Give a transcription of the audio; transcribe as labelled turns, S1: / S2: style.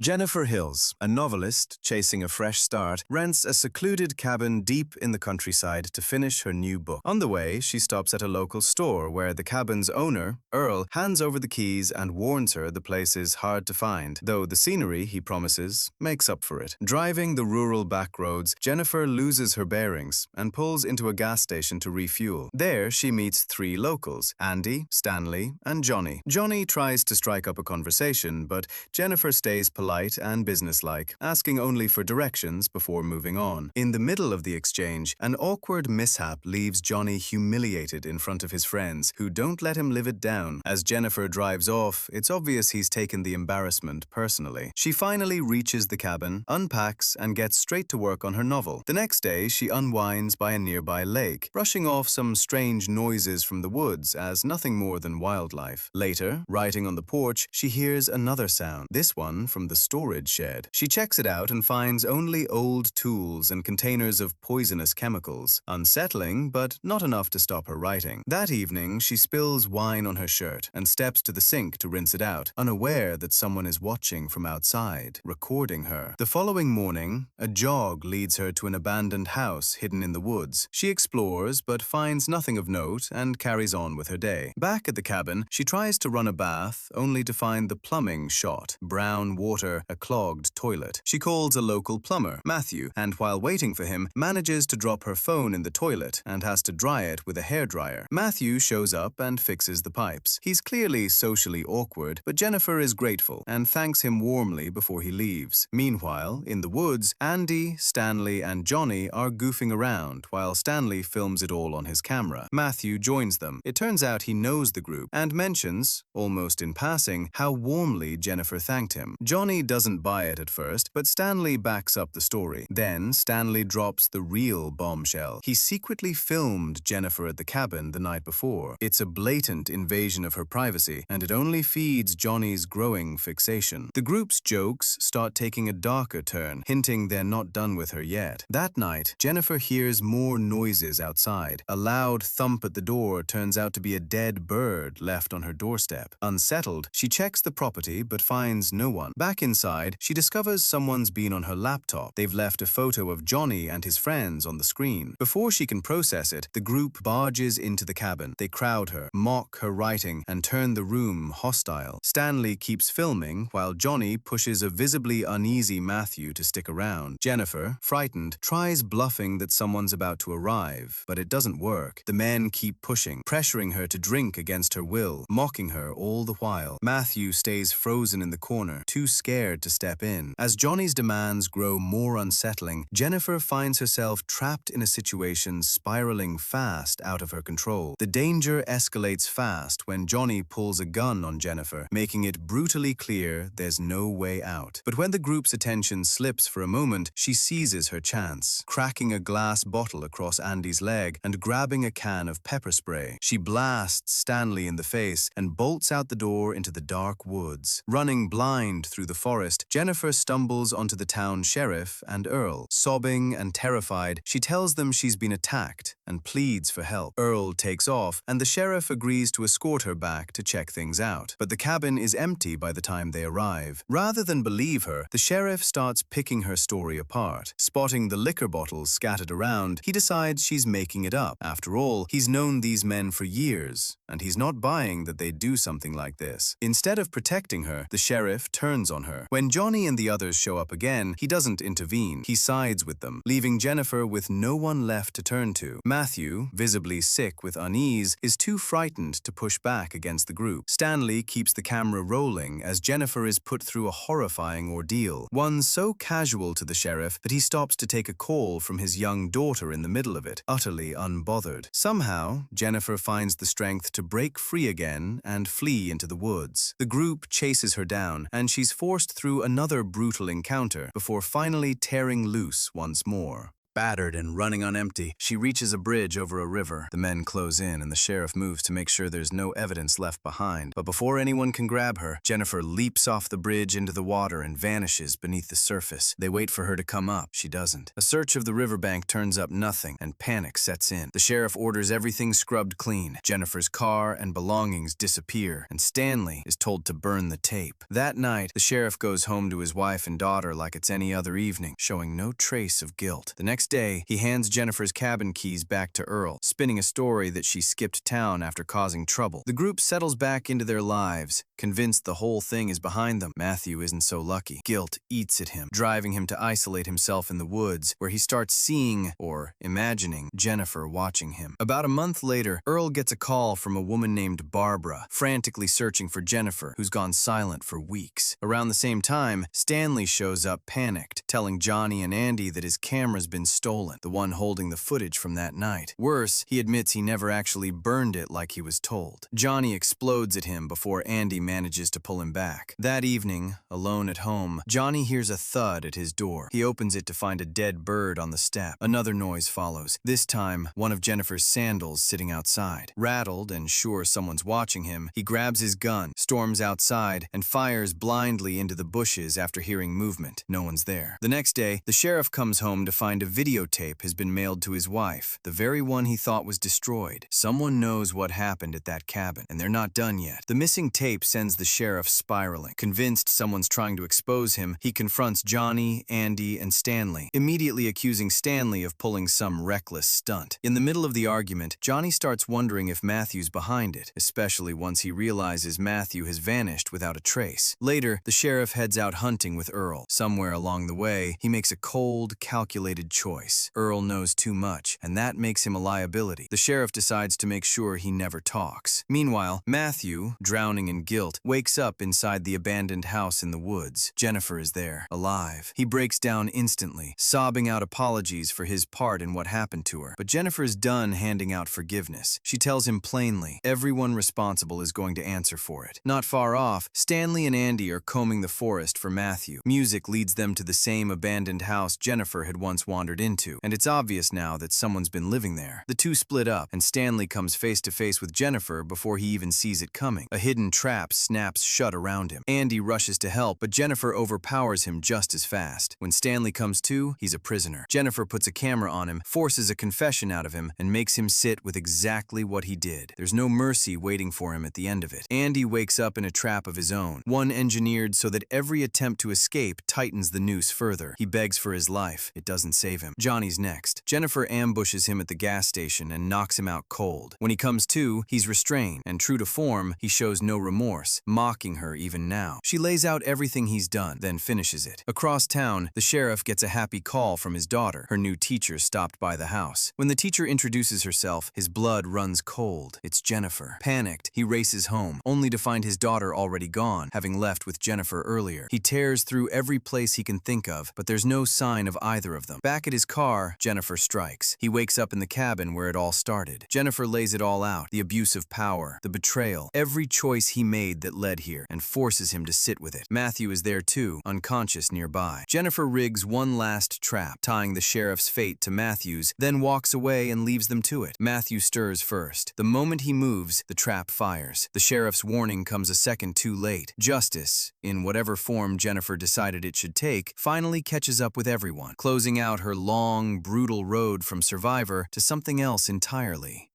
S1: Jennifer Hills, a novelist chasing a fresh start, rents a secluded cabin deep in the countryside to finish her new book. On the way, she stops at a local store where the cabin's owner, Earl, hands over the keys and warns her the place is hard to find, though the scenery, he promises, makes up for it. Driving the rural back roads, Jennifer loses her bearings and pulls into a gas station to refuel. There, she meets three locals, Andy, Stanley, and Johnny. Johnny tries to strike up a conversation, but Jennifer stays polite and businesslike, asking only for directions before moving on. In the middle of the exchange, an awkward mishap leaves Johnny humiliated in front of his friends, who don't let him live it down. As Jennifer drives off, it's obvious he's taken the embarrassment personally. She finally reaches the cabin, unpacks, and gets straight to work on her novel. The next day, she unwinds by a nearby lake, brushing off some strange noises from the woods as nothing more than wildlife. Later, writing on the porch, she hears another sound, this one from the storage shed. She checks it out and finds only old tools and containers of poisonous chemicals. Unsettling, but not enough to stop her writing. That evening, she spills wine on her shirt and steps to the sink to rinse it out, unaware that someone is watching from outside, recording her. The following morning, a jog leads her to an abandoned house hidden in the woods. She explores, but finds nothing of note and carries on with her day. Back at the cabin, she tries to run a bath, only to find the plumbing shot. Brown water, a clogged toilet. She calls a local plumber, Matthew, and while waiting for him, manages to drop her phone in the toilet and has to dry it with a hairdryer. Matthew shows up and fixes the pipes. He's clearly socially awkward, but Jennifer is grateful and thanks him warmly before he leaves. Meanwhile, in the woods, Andy, Stanley, and Johnny are goofing around while Stanley films it all on his camera. Matthew joins them. It turns out he knows the group and mentions, almost in passing, how warmly Jennifer thanked him. Johnny doesn't buy it at first, but Stanley backs up the story. Then, Stanley drops the real bombshell. He secretly filmed Jennifer at the cabin the night before. It's a blatant invasion of her privacy, and it only feeds Johnny's growing fixation. The group's jokes start taking a darker turn, hinting they're not done with her yet. That night, Jennifer hears more noises outside. A loud thump at the door turns out to be a dead bird left on her doorstep. Unsettled, she checks the property but finds no one. Back inside, she discovers someone's been on her laptop. They've left a photo of Johnny and his friends on the screen. Before she can process it, the group barges into the cabin. They crowd her, mock her writing, and turn the room hostile. Stanley keeps filming while Johnny pushes a visibly uneasy Matthew to stick around. Jennifer, frightened, tries bluffing that someone's about to arrive, but it doesn't work. The men keep pushing, pressuring her to drink against her will, mocking her all the while. Matthew stays frozen in the corner, too scared to step in. As Johnny's demands grow more unsettling, Jennifer finds herself trapped in a situation spiraling fast out of her control. The danger escalates fast when Johnny pulls a gun on Jennifer, making it brutally clear there's no way out. But when the group's attention slips for a moment, she seizes her chance, cracking a glass bottle across Andy's leg and grabbing a can of pepper spray. She blasts Stanley in the face and bolts out the door into the dark woods. Running blind through the forest, Jennifer stumbles onto the town sheriff and Earl. Sobbing and terrified, she tells them she's been attacked and pleads for help. Earl takes off, and the sheriff agrees to escort her back to check things out. But the cabin is empty by the time they arrive. Rather than believe her, the sheriff starts picking her story apart. Spotting the liquor bottles scattered around, he decides she's making it up. After all, he's known these men for years, and he's not buying that they'd do something like this. Instead of protecting her, the sheriff turns on her. When Johnny and the others show up again, he doesn't intervene. He sides with them, leaving Jennifer with no one left to turn to. Matthew, visibly sick with unease, is too frightened to push back against the group. Stanley keeps the camera rolling as Jennifer is put through a horrifying ordeal, one so casual to the sheriff that he stops to take a call from his young daughter in the middle of it, utterly unbothered. Somehow, Jennifer finds the strength to break free again and flee into the woods. The group chases her down, and she's forced through another brutal encounter before finally tearing loose once more. battered and running on empty. She reaches a bridge over a river. The men close in and the sheriff moves to make sure there's no evidence left behind. But before anyone can grab her, Jennifer leaps off the bridge into the water and vanishes beneath the surface. They wait for her to come up. She doesn't. A search of the riverbank turns up nothing, and panic sets in. The sheriff orders everything scrubbed clean. Jennifer's car and belongings disappear, and Stanley is told to burn the tape. That night, the sheriff goes home to his wife and daughter like it's any other evening, showing no trace of guilt. The next day, he hands Jennifer's cabin keys back to Earl, spinning a story that she skipped town after causing trouble. The group settles back into their lives, convinced the whole thing is behind them. Matthew isn't so lucky. Guilt eats at him, driving him to isolate himself in the woods, where he starts seeing, or imagining, Jennifer watching him. About a month later, Earl gets a call from a woman named Barbara, frantically searching for Jennifer, who's gone silent for weeks. Around the same time, Stanley shows up panicked, telling Johnny and Andy that his camera's been stolen, the one holding the footage from that night. Worse, he admits he never actually burned it like he was told. Johnny explodes at him before Andy manages to pull him back. That evening, alone at home, Johnny hears a thud at his door. He opens it to find a dead bird on the step. Another noise follows, this time one of Jennifer's sandals sitting outside. Rattled and sure someone's watching him, he grabs his gun, storms outside, and fires blindly into the bushes after hearing movement. No one's there. The next day, the sheriff comes home to find a videotape has been mailed to his wife, the very one he thought was destroyed. Someone knows what happened at that cabin, and they're not done yet. The missing tape sends the sheriff spiraling. Convinced someone's trying to expose him, he confronts Johnny, Andy, and Stanley, immediately accusing Stanley of pulling some reckless stunt. In the middle of the argument, Johnny starts wondering if Matthew's behind it, especially once he realizes Matthew has vanished without a trace. Later, the sheriff heads out hunting with Earl. Somewhere along the way, he makes a cold, calculated choice. Earl knows too much, and that makes him a liability. The sheriff decides to make sure he never talks. Meanwhile, Matthew, drowning in guilt, wakes up inside the abandoned house in the woods. Jennifer is there, alive. He breaks down instantly, sobbing out apologies for his part in what happened to her. But Jennifer's done handing out forgiveness. She tells him plainly, everyone responsible is going to answer for it. Not far off, Stanley and Andy are combing the forest for Matthew. Music leads them to the same abandoned house Jennifer had once wandered into, and it's obvious now that someone's been living there. The two split up, and Stanley comes face to face with Jennifer before he even sees it coming. A hidden trap snaps shut around him. Andy rushes to help, but Jennifer overpowers him just as fast. When Stanley comes to, he's a prisoner. Jennifer puts a camera on him, forces a confession out of him, and makes him sit with exactly what he did. There's no mercy waiting for him at the end of it. Andy wakes up in a trap of his own, one engineered so that every attempt to escape tightens the noose further. He begs for his life. It doesn't save him. Johnny's next. Jennifer ambushes him at the gas station and knocks him out cold. When he comes to, he's restrained, and true to form, he shows no remorse, mocking her even now. She lays out everything he's done, then finishes it. Across town, the sheriff gets a happy call from his daughter. Her new teacher stopped by the house. When the teacher introduces herself, his blood runs cold. It's Jennifer. Panicked, he races home, only to find his daughter already gone, having left with Jennifer earlier. He tears through every place he can think of, but there's no sign of either of them. Back at his car, Jennifer strikes. He wakes up in the cabin where it all started. Jennifer lays it all out, the abuse of power, the betrayal, every choice he made that led here, and forces him to sit with it. Matthew is there too, unconscious nearby. Jennifer rigs one last trap, tying the sheriff's fate to Matthew's, then walks away and leaves them to it. Matthew stirs first. The moment he moves, the trap fires. The sheriff's warning comes a second too late. Justice, in whatever form Jennifer decided it should take, finally catches up with everyone, closing out her long, brutal road from survivor to something else entirely.